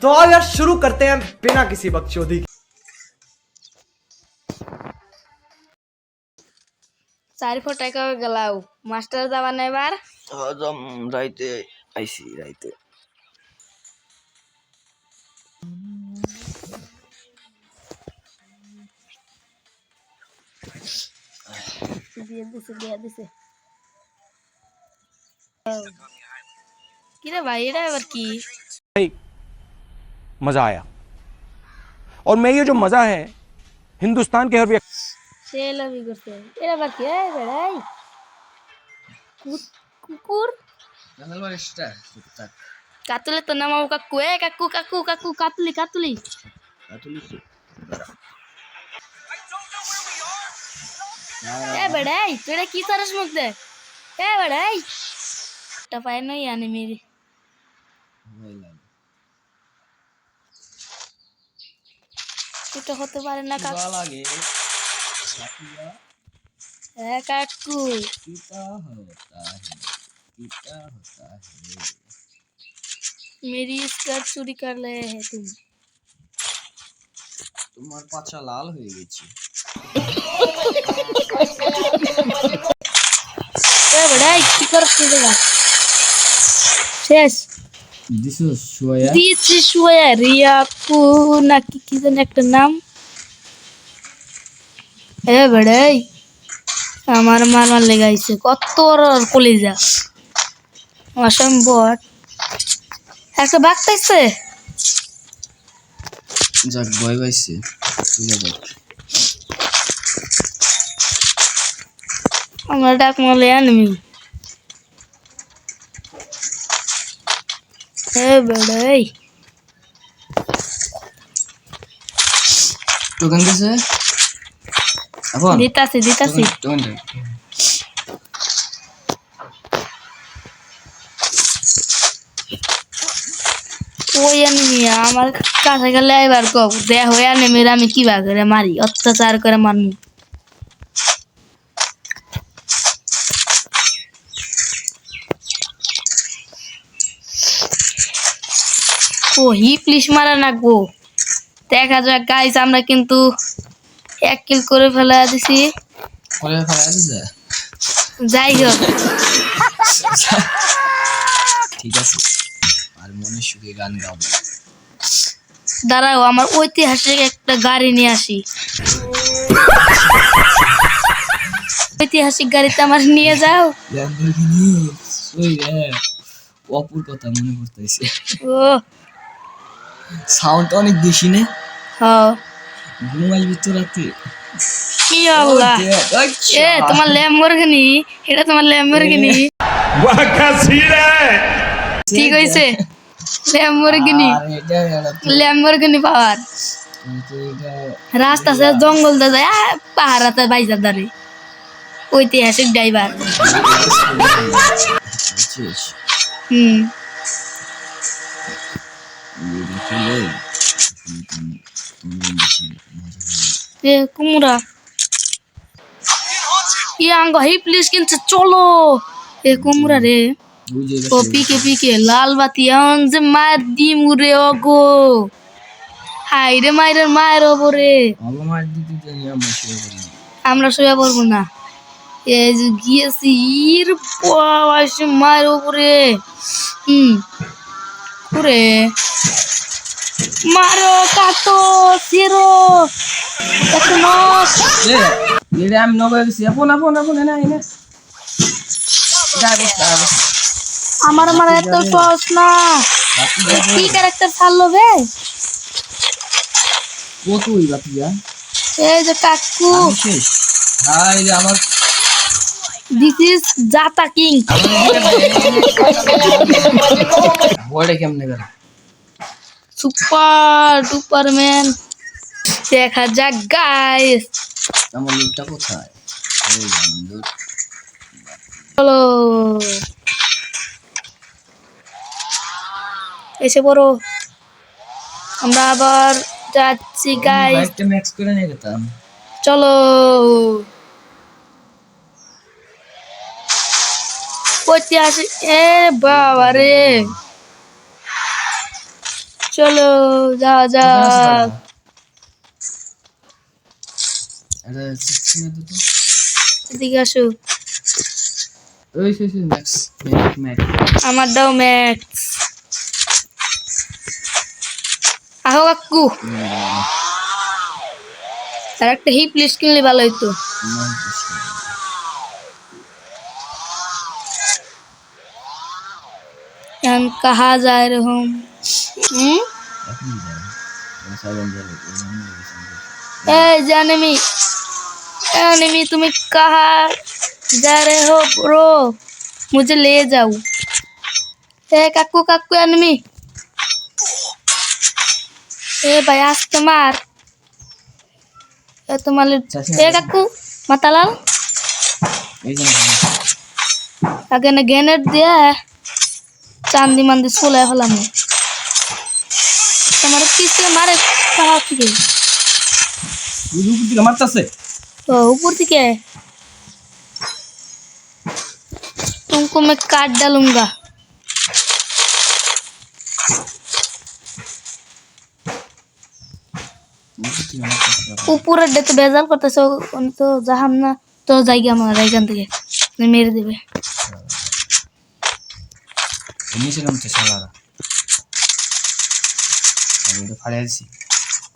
तो आओ यार शुरू करते हैं बिना किसी बकचोदी के। 4 টাকা গেলাও মাস্টার যাবা না এবার হজম রাইতে আইসি রাইতে দিয়ে দিছে কি রে ভাই এটা এবার কি मजा आया और मैं ये जो मजा है हिंदुस्तान के हर व्यक्ति সে লাভি করছে এটা এবার কি এই বেড়াই কুকুর কাতুলে তো নামাও কাকু এ কাকু কাকু কাকু কাতুলি কাতুলি এ বেড়াই তুই এটা কি সারস মুখ দে এ বেড়াই একটা পায় নাই আনে মেরে এটা হতে পারে না কাকু লাগে এ কাকু পিতা होता है मेरी स्कर्ट चोरी कर रहे हैं तुम তোমার পাছা লাল হয়ে গেছে এ বেড়াই কি করছ তুই শেষ দিস সোয়া দিচ্ছি শুয়ে রিয়াপু নাকি কি যেন একটা নাম এ বেড়াই আমার মারমার লেগাইছে কত ওর কলিজা অসম্ভব একটা বাগতাইছে যাক ভয় পাইছে চলে যাক আমার ডাক মলে আনমি এ বেড়াই টোকেন দিছে এখন দিতাছি দিতাছি টোকেন ওই আনমি আমার কাছে গেলে এবার কব দে হয়ে আনমির আমি কি বা করে মারি অত্যাচার করে মারমু ও হি প্লিজ মারা নাকবো দেখা যাক গাইস আমরা কিন্তু 1 কিল করে ফেলা দিছি করে ফেলা দিছে যাই হোক ঠিক আছে আর মনে সুখে গান গাবো দাঁড়াও আমার ঐতিহাসিক একটা গাড়ি নিয়ে আসি ঐতিহাসিক গাড়িতে আমার নিয়ে যাও ল্যাম্বরগিনি ওই অপুর কথা মনে পড়তেছে ও সাউন্ড অনেক বেশি নে হ্যাঁ ঘুম আসবে তো রাতে কি আল্লাহ এ তোমার ল্যাম্বরগিনি এটা তোমার ল্যাম্বরগিনি ঠিক হইছে ল্যাম্বরগিনি ল্যাম্বরগিনি পাওয়ার রাস্তা সে জঙ্গল দা যায় পাহাড়াতে বাইজার দাঁড়ে ঐতিহাসিক ড্রাইভার হুম এ কুমড়া ইয়াঙ্গ হি প্লিজ কিনছে চলো এ কুমড়া রে ও পিকে পিকে লাল বাতি এখন যে মায়ের ডিম উড়ে অগো হাই রে মায়ের মায়ের ওপরে আমরা শুয়ে পড়বো না এই যে গিয়েছি ইর পাশে মায়ের ওপরে ওরে মারো কাটো সিরো কত নস আমি নগর গেছি আপন আপন আপন না এনে আমার আমার এত সহজ না কি ক্যারেক্টার ছাড়লো বে কতই বাতিয়া এই যে কাকু শেষ হাই রে আমার দিস ইজ জাতা কিং বড়ে কেমনে গেল সুপার সুপারম্যান দেখা যাক গাইস আমার লোকটা কোথায় এই বন্ধু চলো এসে বড় আমরা আবার যাচ্ছি গাইস বাইকটা ম্যাক্স করে নিয়ে যেতাম চলো ঐতিহাসিক এ বাবা রে চলো যাওয়া যাক। এটা চিনে তো এদিকে আসো। ওই ম্যাক্স ম্যাক্স আমার দাও ম্যাক্স। আহো কাকু, আর একটা হিপ লিস্ট কিনলে ভালো হইতো। এখন কাহা যায় রে हम? ए जानवी, एनिमी तुम्हें कहाँ जा रहे हो ब्रो? मुझे ले जाओ। ए काकू काकू एनिमी, ए भाई आज तुम्हार, ए तुम्हारे, ए काकू मतलाल, आगे ने ग्रेनेड दिया है, चांदी मंदी सोला है फलाम, तुम्हारे किससे मारे कहाँ की? ऊपर दिखे मारताছে ऊपर दिखे, तुमको मैं काट डालूंगा। ऊपर अड्डे तो बेजाल करते सो तो जहाँ ना तो जाएगा हमारा जाएगा अंदर नहीं मेरे देवे। নিচে নামতে শালারা আমি তো ফাড়ে আছি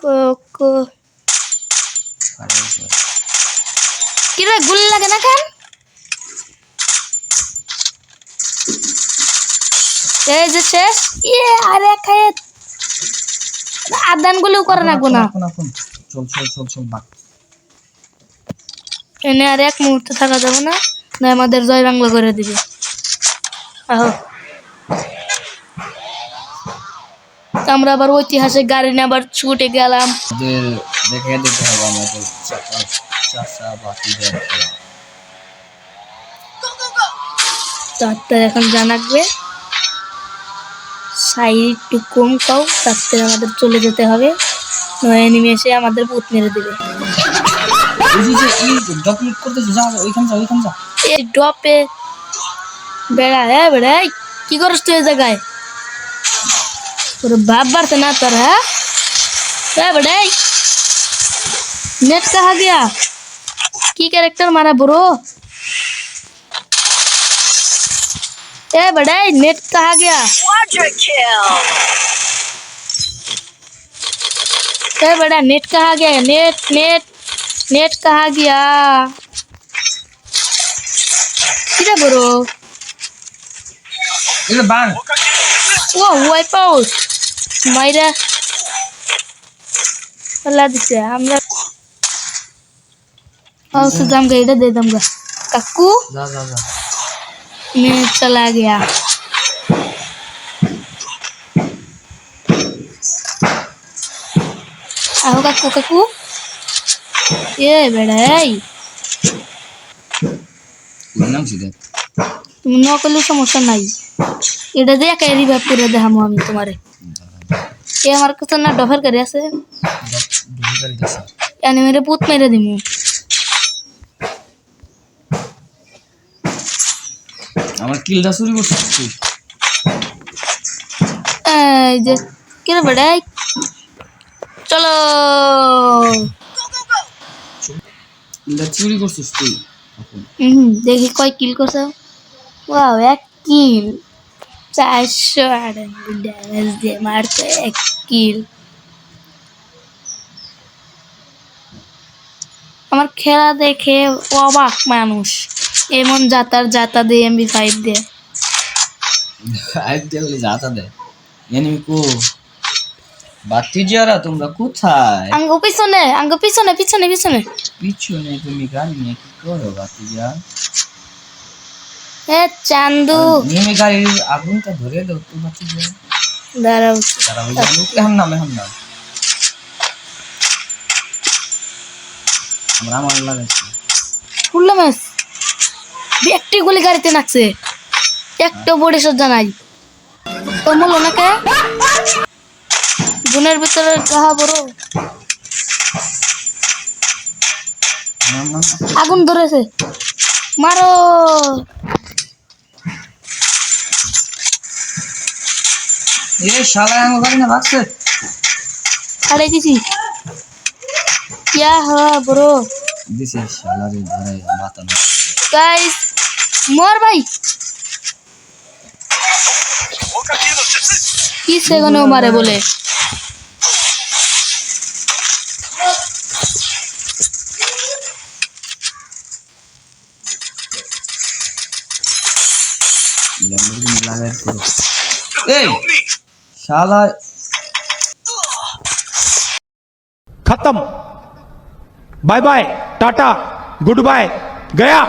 को ফাড়ে আছি किरे गुल्ली लगे ना खान? ये जैसे ये अरे खाए आदान गुल्ली ऊपर ना गुना। চল চল চল চল বাক এনে আর এক মুহূর্তে থাকা যাবে না, না আমাদের জয় বাংলা করে দিবে। আহো আমরা আবার ঐতিহাসিক গাড়ি নিয়ে আবার ছুটে গেলাম। আমাদের দেখে দেখতে হবে আমাদের চাচা বাকি দেখে তার এখন জানাকবে সাইড একটু কম খাও, তারপরে আমাদের চলে যেতে হবে, নয় এনিমি এসে আমাদের ভূত মেরে দেবে। এই যে এই ডকুমেন্ট করতেছ যা ওইখান যা এই ড্রপে বেড়া বেড়া কি করছ তুই এই জায়গায়? তোর বাপ বাড়তে না তোর? হ্যাঁ बेटा नेट कहाँ गया? की कैरेक्टर मारा ब्रो? ए बेटा नेट कहाँ गया? ए बेटा नेट कहाँ गया? नेट नेट नेट कहाँ गया? किधर ब्रो? এটা বাং वो वाइप आउट माइरा अल्लाह दिसे हमरा और सुदाम गाइड दे दूंगा काकू যা যা যা मैं चला गया। आओ काकू काकू ये बेड़ा ওর নাম কি দেখ तुम न करले समस्या নাই, এটা দিয়ে একা রিভাইভ করে দেখামু আমি তোমারে। এ আমার কাছে না ডফার করে আছে, ডিজিটাল দাসা এনে মেরে পুত মেরে দিমু। আমার কিলটা চুরি করছিস তুই এই যে কি রে বেড়াই চলো কিলটা চুরি করছিস তুই এখন দেখি কয় কিল করছো। ওয়াও এক কিল 498 ড্যামেজ দিয়ে মারতে এক কিল। আমার খেলা দেখে অবাক মানুষ, এমন যাতা দিয়ে MP5 দিয়ে আইতে বলে যাতা দে এনিমি কো বাতি যারা তোমরা কোথায় আঙ্গো পিছনে পিছনে পিছনে তুমি গাড়ি নিয়ে কি করো বাতি যা এ চান্দু নেমে গাড়ির আগুনটা ধরে দাও তো বাতি যা দাঁড়াও তারা ওই জানো এখন নাম আমরা আমার লাগাইছি ফুললা মাছ একটি গুলি গাড়িতে নাকছে, একটা বড়ি সজ্জা নাই তো মূল নাকে গুনের ভিতরে কাহা বড় নাম আগুন ধরেছে মারো। এ শালা আমার বাড়ি না ভাগছে। अरे किसी क्या हुआ ब्रो দিছে শালা রে ধরে মাথা না। गाइस मोर भाई किस सेकंड में मारे बोले ল্যাম্বরগিনি লাগাই পুরো। এই শালা खत्म, bye bye, tata, good bye, गया।